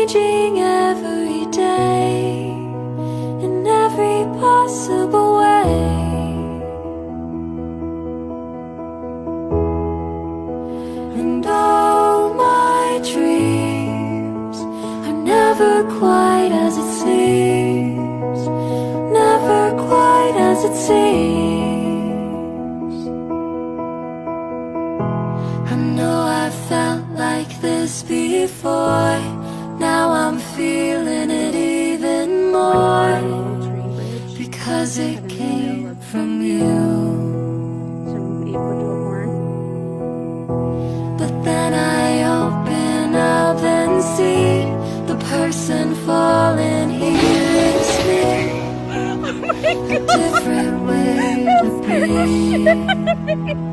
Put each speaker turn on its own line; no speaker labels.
changing every day in every possible way. And all my dreams are never quite as it seems, never quite as it seems. I know I felt like this before, now I'm feeling it even more, because it came from you. But then I open up and see the person falling here is me. A different way to be.